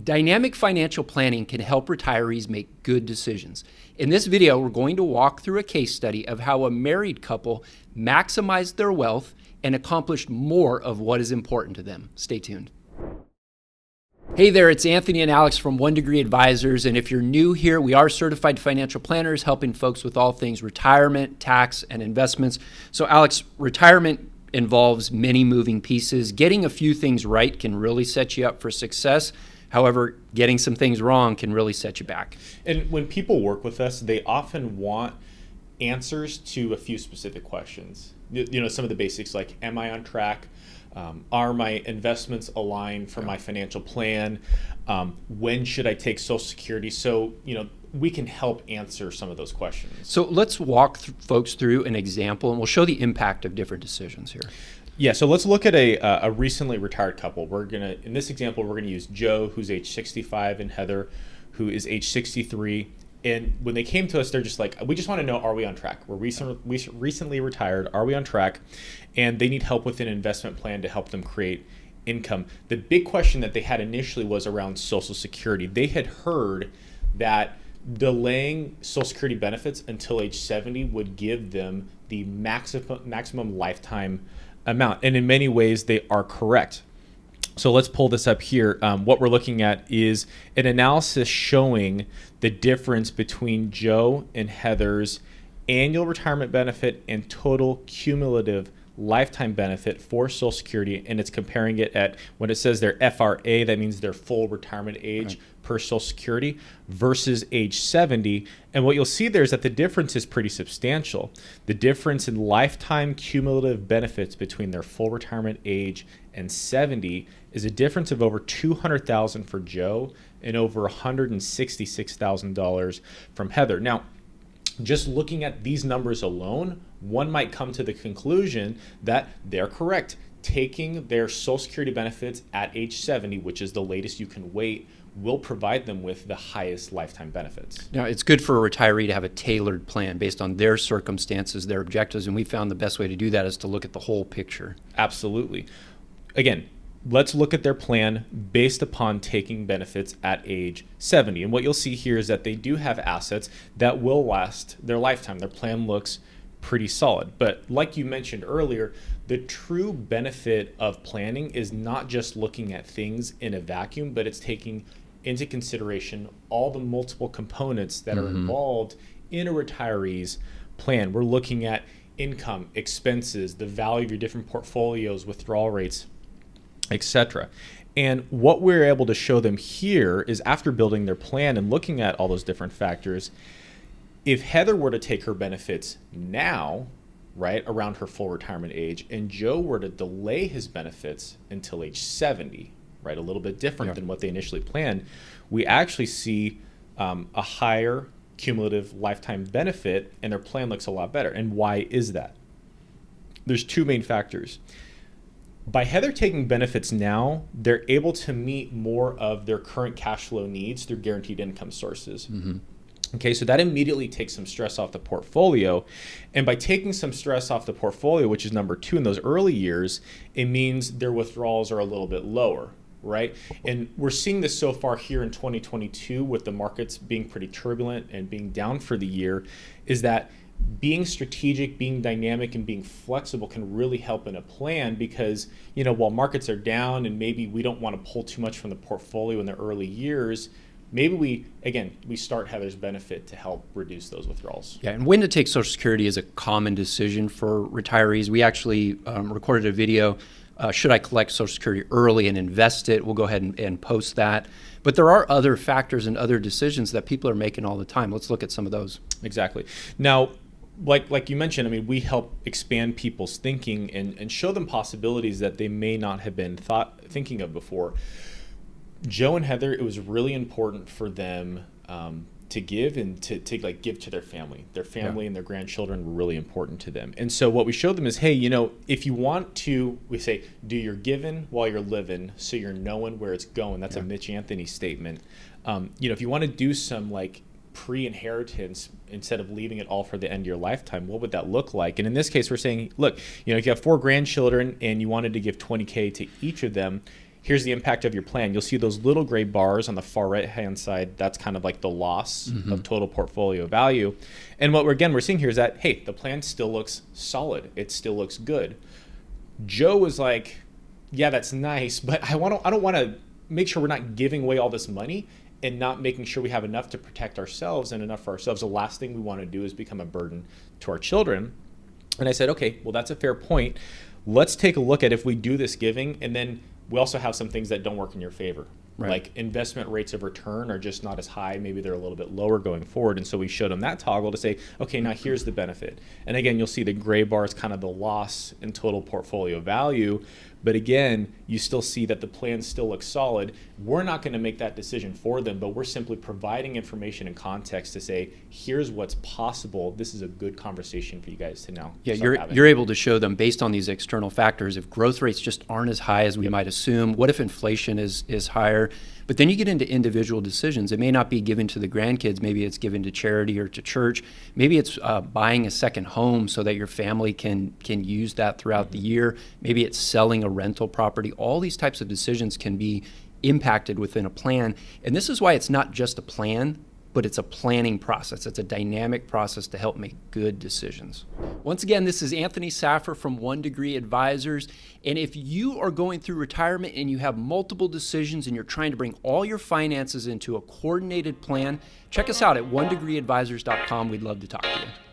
Dynamic financial planning can help retirees make good decisions. In this video, we're going to walk through a case study of how a married couple maximized their wealth and accomplished more of what is important to them. Stay tuned. Hey there, it's Anthony and Alex from One Degree Advisors, and if you're new here, we are certified financial planners helping folks with all things retirement, tax, and investments. So Alex, retirement involves many moving pieces. Getting a few things right can really set you up for success. However, getting some things wrong can really set you back. And when people work with us, they often want answers to a few specific questions. You know, some of the basics like, am I on track? Are my investments aligned for my financial plan? When should I take Social Security? So, we can help answer some of those questions. So let's walk folks through an example, and we'll show the impact of different decisions here. Yeah, so let's look at a recently retired couple. In this example, we're gonna use Joe, who's age 65, and Heather, who is age 63. And when they came to us, they're just like, we just want to know, are we on track? We're recently retired. Are we on track? And they need help with an investment plan to help them create income. The big question that they had initially was around Social Security. They had heard that delaying Social Security benefits until age 70 would give them the maximum lifetime amount. And in many ways, they are correct. So let's pull this up here. What we're looking at is an analysis showing the difference between Joe and Heather's annual retirement benefit and total cumulative lifetime benefit for Social Security, and it's comparing it at, when it says their FRA, that means their full retirement age per Social Security versus age 70. And what you'll see there is that the difference is pretty substantial. The difference in lifetime cumulative benefits between their full retirement age and 70 is a difference of over $200,000 for Joe and over $166,000 from Heather. Now, just looking at these numbers alone, one might come to the conclusion that they're correct. Taking their Social Security benefits at age 70, which is the latest you can wait, will provide them with the highest lifetime benefits. Now, it's good for a retiree to have a tailored plan based on their circumstances, their objectives, and we found the best way to do that is to look at the whole picture. Absolutely. Again, let's look at their plan based upon taking benefits at age 70. And what you'll see here is that they do have assets that will last their lifetime. Their plan looks pretty solid. But like you mentioned earlier, the true benefit of planning is not just looking at things in a vacuum, but it's taking into consideration all the multiple components that are involved in a retiree's plan. We're looking at income, expenses, the value of your different portfolios, withdrawal rates, etc. And what we're able to show them here is, after building their plan and looking at all those different factors, if Heather were to take her benefits now, right, around her full retirement age, and Joe were to delay his benefits until age 70, right, a little bit different than what they initially planned, we actually see a higher cumulative lifetime benefit, and their plan looks a lot better. And why is that? There's two main factors. By Heather taking benefits now, they're able to meet more of their current cash flow needs through guaranteed income sources. Okay, so that immediately takes some stress off the portfolio. And by taking some stress off the portfolio, which is number two in those early years, it means their withdrawals are a little bit lower, right? And we're seeing this so far here in 2022 with the markets being pretty turbulent and being down for the year, is that being strategic, being dynamic, and being flexible can really help in a plan, because, while markets are down and maybe we don't want to pull too much from the portfolio in the early years, maybe we start Heather's benefit to help reduce those withdrawals. Yeah, and when to take Social Security is a common decision for retirees. We actually recorded a video, should I collect Social Security early and invest it? We'll go ahead and post that. But there are other factors and other decisions that people are making all the time. Let's look at some of those. Exactly. Now, like you mentioned, we help expand people's thinking and show them possibilities that they may not have been thinking of before. Joe and Heather, it was really important for them to give and to give to their family. Their family and their grandchildren were really important to them. And so what we showed them is, hey, if you want to, we say, do your giving while you're living, so you're knowing where it's going. That's a Mitch Anthony statement. If you want to do some pre-inheritance instead of leaving it all for the end of your lifetime, what would that look like? And in this case, we're saying, look, if you have 4 grandchildren and you wanted to give $20K to each of them, here's the impact of your plan. You'll see those little gray bars on the far right-hand side. That's kind of like the loss of total portfolio value. And what we're seeing here is that, hey, the plan still looks solid. It still looks good. Joe was like, yeah, that's nice, but I don't want to make sure we're not giving away all this money and not making sure we have enough to protect ourselves and enough for ourselves. The last thing we want to do is become a burden to our children. And I said, okay, well, that's a fair point. Let's take a look at if we do this giving, and then we also have some things that don't work in your favor. Right. Like investment rates of return are just not as high. Maybe they're a little bit lower going forward. And so we showed them that toggle to say, okay, now here's the benefit. And again, you'll see the gray bar is kind of the loss in total portfolio value. But again, you still see that the plan still looks solid. We're not going to make that decision for them, but we're simply providing information and context to say, here's what's possible. This is a good conversation for you guys to know. Yeah, you're able to show them based on these external factors. If growth rates just aren't as high as we might assume, what if inflation is higher? But then you get into individual decisions. It may not be given to the grandkids. Maybe it's given to charity or to church. Maybe it's buying a second home so that your family can use that throughout the year. Maybe it's selling a rental property. All these types of decisions can be impacted within a plan. And this is why it's not just a plan, but it's a planning process. It's a dynamic process to help make good decisions. Once again, this is Anthony Saffer from 1 Degree Advisors. And if you are going through retirement and you have multiple decisions and you're trying to bring all your finances into a coordinated plan, check us out at onedegreeadvisors.com. We'd love to talk to you.